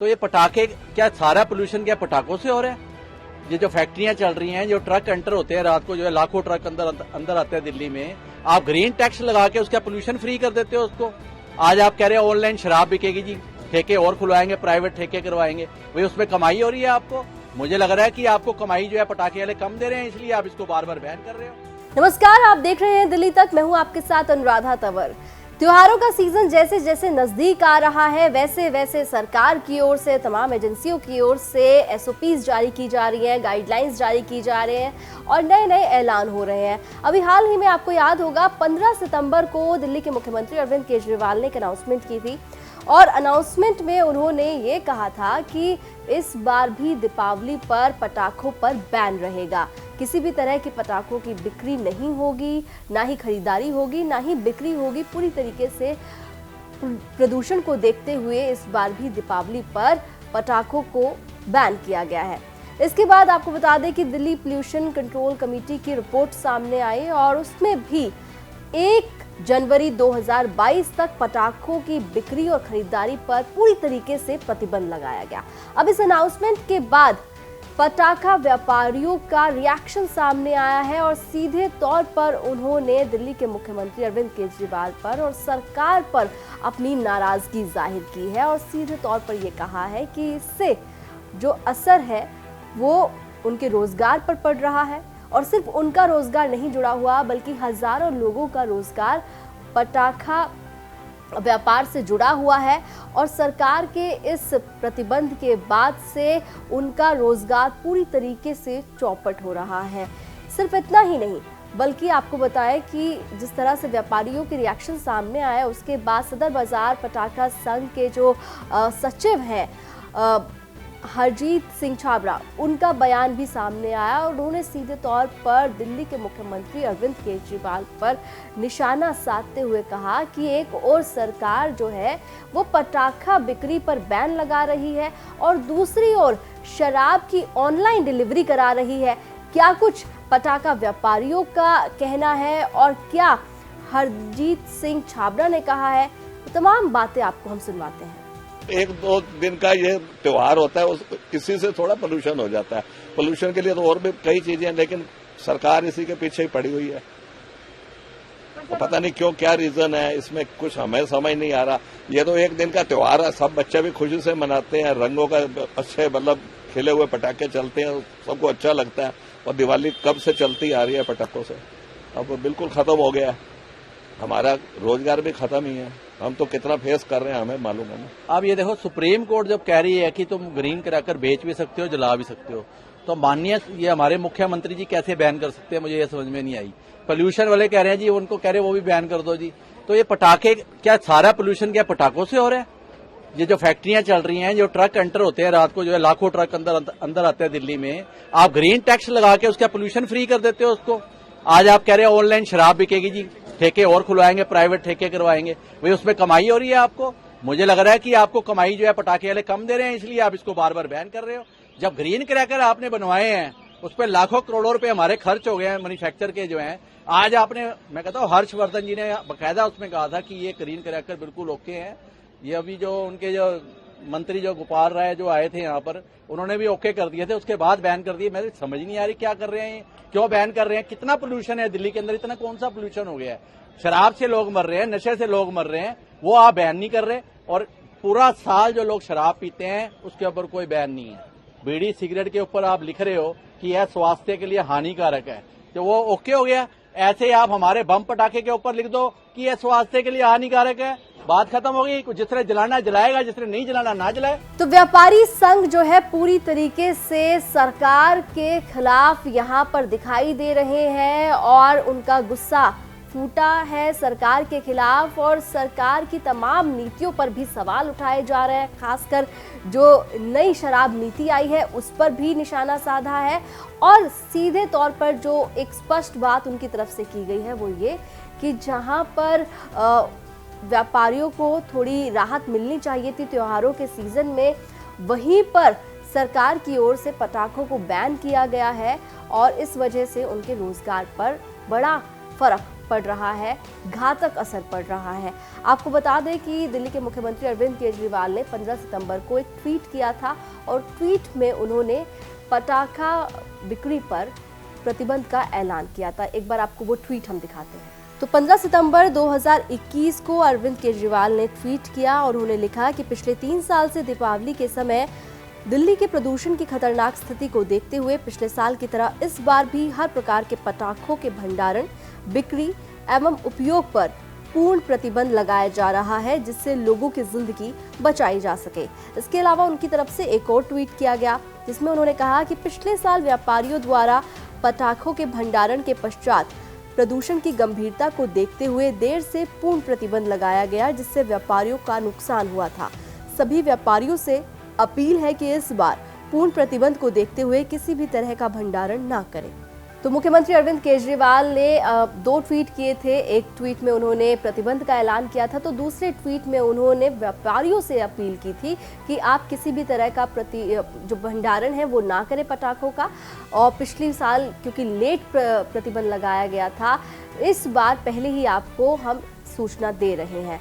तो ये पटाखे क्या सारा पोल्यूशन क्या पटाखों से हो रहा है? ये जो फैक्ट्रियां चल रही हैं, जो ट्रक एंटर होते हैं रात को, जो है लाखों ट्रक अंदर आते हैं दिल्ली में, आप ग्रीन टैक्स लगा के उसका पोल्यूशन फ्री कर देते हो उसको। आज आप कह रहे हो ऑनलाइन शराब बिकेगी जी, ठेके और खुलवाएंगे, प्राइवेट ठेके करवाएंगे, भाई उसमें कमाई हो रही है आपको। मुझे लग रहा है कि आपको कमाई जो है पटाखे वाले कम दे रहे हैं, इसलिए आप इसको बार बार बैन कर रहे हो। नमस्कार, आप देख रहे हैं दिल्ली तक। मैं हूं आपके साथ अनुराधा तंवर। त्योहारों का सीजन जैसे जैसे नजदीक आ रहा है, वैसे वैसे सरकार की ओर से, तमाम एजेंसियों की ओर से एसओपीज जारी की जा रही हैं, गाइडलाइंस जारी की जा रहे हैं और नए नए ऐलान हो रहे हैं। अभी हाल ही में आपको याद होगा 15 सितंबर को दिल्ली के मुख्यमंत्री अरविंद केजरीवाल ने एक अनाउंसमेंट की थी और अनाउंसमेंट में उन्होंने ये कहा था कि इस बार भी दीपावली पर पटाखों पर बैन रहेगा। किसी भी तरह के पटाखों की बिक्री नहीं होगी, ना ही खरीदारी होगी, ना ही बिक्री होगी। पूरी तरीके से प्रदूषण को देखते हुए इस बार भी दीपावली पर पटाखों को बैन किया गया है। इसके बाद आपको बता दें कि दिल्ली पोल्यूशन कंट्रोल कमेटी की रिपोर्ट सामने आई और उसमें भी 1 जनवरी 2022 तक पटाखों की बिक्री और खरीदारी पर पूरी तरीके से प्रतिबंध लगाया गया। अब इस अनाउंसमेंट के बाद पटाखा व्यापारियों का रिएक्शन सामने आया है और सीधे तौर पर उन्होंने दिल्ली के मुख्यमंत्री अरविंद केजरीवाल पर और सरकार पर अपनी नाराजगी जाहिर की है और सीधे तौर पर यह कहा है कि इससे जो असर है वो उनके रोजगार पर पड़ रहा है और सिर्फ उनका रोजगार नहीं जुड़ा हुआ बल्कि हजारों लोगों का रोजगार पटाखा व्यापार से जुड़ा हुआ है और सरकार के इस प्रतिबंध के बाद से उनका रोजगार पूरी तरीके से चौपट हो रहा है। सिर्फ इतना ही नहीं बल्कि आपको बताएं कि जिस तरह से व्यापारियों के रिएक्शन सामने आया उसके बाद सदर बाजार पटाखा संघ के जो सचिव हैं हरजीत सिंह छाबड़ा, उनका बयान भी सामने आया और उन्होंने सीधे तौर पर दिल्ली के मुख्यमंत्री अरविंद केजरीवाल पर निशाना साधते हुए कहा कि एक और सरकार जो है वो पटाखा बिक्री पर बैन लगा रही है और दूसरी ओर शराब की ऑनलाइन डिलीवरी करा रही है। क्या कुछ पटाखा व्यापारियों का कहना है और क्या हरजीत सिंह छाबड़ा ने कहा है, तमाम बातें आपको हम सुनवाते हैं। 1-2 दिन का ये त्योहार होता है, इसी से थोड़ा पोल्यूशन हो जाता है। पोल्यूशन के लिए तो और भी कई चीजें हैं, लेकिन सरकार इसी के पीछे ही पड़ी हुई है। तो पता नहीं क्यों, क्या रीजन है इसमें, कुछ हमें समझ नहीं आ रहा। ये तो 1 दिन का त्योहार है, सब बच्चे भी खुशी से मनाते हैं, रंगों का अच्छे मतलब खिले हुए पटाखे चलते हैं, सबको अच्छा लगता है। और दिवाली कब से चलती आ रही है पटाखों से, अब बिल्कुल खत्म हो गया है। हमारा रोजगार भी खत्म ही है, हम तो कितना फेस कर रहे हैं हमें मालूम है ना। अब ये देखो, सुप्रीम कोर्ट जब कह रही है कि तुम ग्रीन क्रैकर बेच भी सकते हो, जला भी सकते हो, तो माननीय ये हमारे मुख्यमंत्री जी कैसे बैन कर सकते हैं, मुझे ये समझ में नहीं आई। पोल्यूशन वाले कह रहे हैं जी, उनको कह रहे हैं वो भी बैन कर दो जी। तो ये पटाखे क्या सारा पोल्यूशन क्या पटाखों से हो रहा है? ये जो फैक्ट्रियां चल रही हैं, जो ट्रक एंटर होते हैं रात को, जो है लाखों ट्रक अंदर आते हैं दिल्ली में, आप ग्रीन टैक्स लगा के उसका पोल्यूशन फ्री कर देते हो उसको। आज आप कह रहे हो ऑनलाइन शराब बिकेगी जी, ठेके और खुलवाएंगे, प्राइवेट ठेके करवाएंगे, भाई उसमें कमाई हो रही है आपको। मुझे लग रहा है कि आपको कमाई जो है पटाखे वाले कम दे रहे हैं, इसलिए आप इसको बार बार बैन कर रहे हो। जब ग्रीन क्रैकर आपने बनवाए हैं, उस पर लाखों करोड़ों रुपए हमारे खर्च हो गए हैं मैन्युफैक्चर के जो हैं। आज आपने, मैं कहता हूँ हर्षवर्धन जी ने बकायदा उसमें कहा था कि ये ग्रीन क्रैकर बिल्कुल ओके है। ये अभी जो उनके जो मंत्री जो गोपाल राय जो आए थे यहाँ पर, उन्होंने भी ओके कर दिए थे, उसके बाद बैन कर दिए। मेरी समझ नहीं आ रही क्या कर रहे हैं, क्यों बैन कर रहे हैं। कितना पोल्यूशन है दिल्ली के अंदर, इतना कौन सा पोल्यूशन हो गया है? शराब से लोग मर रहे हैं, नशे से लोग मर रहे हैं, वो आप बैन नहीं कर रहे। और पूरा साल जो लोग शराब पीते हैं उसके ऊपर कोई बैन नहीं है। बीड़ी सिगरेट के ऊपर आप लिख रहे हो कि यह स्वास्थ्य के लिए हानिकारक है, तो वो ओके हो गया। ऐसे ही आप हमारे बम पटाखे के ऊपर लिख दो कि यह स्वास्थ्य के लिए हानिकारक है, बात खत्म हो गई। जिसने जलाना जलाएगा, जिसने नहीं जलाना ना जलाए। तो व्यापारी संघ जो है पूरी तरीके से सरकार के खिलाफ यहाँ पर दिखाई दे रहे हैं और उनका गुस्सा फूटा है सरकार के खिलाफ और सरकार की तमाम नीतियों पर भी सवाल उठाए जा रहे हैं। खासकर जो नई शराब नीति आई है उस पर भी निशाना साधा है और सीधे तौर पर जो एक स्पष्ट बात उनकी तरफ से की गई है वो ये कि जहां पर व्यापारियों को थोड़ी राहत मिलनी चाहिए थी त्योहारों के सीजन में, वहीं पर सरकार की ओर से पटाखों को बैन किया गया है और इस वजह से उनके रोजगार पर बड़ा फर्क पड़ रहा है, घातक असर पड़ रहा है। आपको बता दें कि दिल्ली के मुख्यमंत्री अरविंद केजरीवाल ने 15 सितंबर को एक ट्वीट किया था और ट्वीट में उन्होंने पटाखा बिक्री पर प्रतिबंध का ऐलान किया था। एक बार आपको वो ट्वीट हम दिखाते हैं। तो 15 सितंबर 2021 को अरविंद केजरीवाल ने ट्वीट किया और उन्होंने लिखा कि पिछले 3 साल से दीपावली के समय दिल्ली के प्रदूषण की खतरनाक स्थिति को देखते हुए पिछले साल की तरह इस बार भी हर प्रकार के पटाखों के भंडारण, बिक्री एवं उपयोग पर पूर्ण प्रतिबंध लगाया जा रहा है, जिससे लोगों की जिंदगी बचाई जा सके। इसके अलावा उनकी तरफ से एक और ट्वीट किया गया जिसमें उन्होंने कहा कि पिछले साल व्यापारियों द्वारा पटाखों के भंडारण के पश्चात प्रदूषण की गंभीरता को देखते हुए देर से पूर्ण प्रतिबंध लगाया गया, जिससे व्यापारियों का नुकसान हुआ था। सभी व्यापारियों से अपील है कि इस बार पूर्ण प्रतिबंध को देखते हुए किसी भी तरह का भंडारण ना करें। तो मुख्यमंत्री अरविंद केजरीवाल ने 2 ट्वीट किए थे। एक ट्वीट में उन्होंने प्रतिबंध का ऐलान किया था, तो दूसरे ट्वीट में उन्होंने व्यापारियों से अपील की थी कि आप किसी भी तरह का जो भंडारण है वो ना करें पटाखों का। और पिछले साल क्योंकि लेट प्रतिबंध लगाया गया था, इस बार पहले ही आपको हम सूचना दे रहे हैं।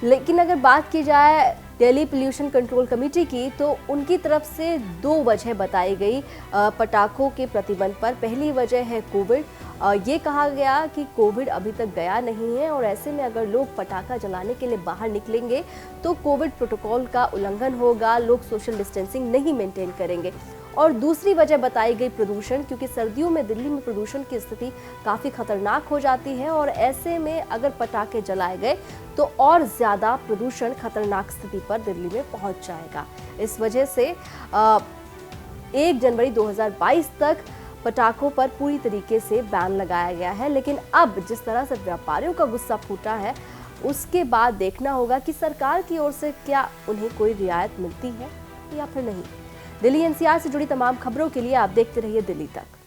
लेकिन अगर बात की जाए दिल्ली पोल्यूशन कंट्रोल कमेटी की, तो उनकी तरफ से 2 वजह बताई गई पटाखों के प्रतिबंध पर। पहली वजह है कोविड। ये कहा गया कि कोविड अभी तक गया नहीं है और ऐसे में अगर लोग पटाखा जलाने के लिए बाहर निकलेंगे तो कोविड प्रोटोकॉल का उल्लंघन होगा, लोग सोशल डिस्टेंसिंग नहीं मेंटेन करेंगे। और दूसरी वजह बताई गई प्रदूषण, क्योंकि सर्दियों में दिल्ली में प्रदूषण की स्थिति काफ़ी खतरनाक हो जाती है और ऐसे में अगर पटाखे जलाए गए तो और ज़्यादा प्रदूषण खतरनाक स्थिति पर दिल्ली में पहुंच जाएगा। इस वजह से 1 जनवरी 2022 तक पटाखों पर पूरी तरीके से बैन लगाया गया है। लेकिन अब जिस तरह से व्यापारियों का गुस्सा फूटा है, उसके बाद देखना होगा कि सरकार की ओर से क्या उन्हें कोई रियायत मिलती है या फिर नहीं। दिल्ली एनसीआर से जुड़ी तमाम खबरों के लिए आप देखते रहिए दिल्ली तक।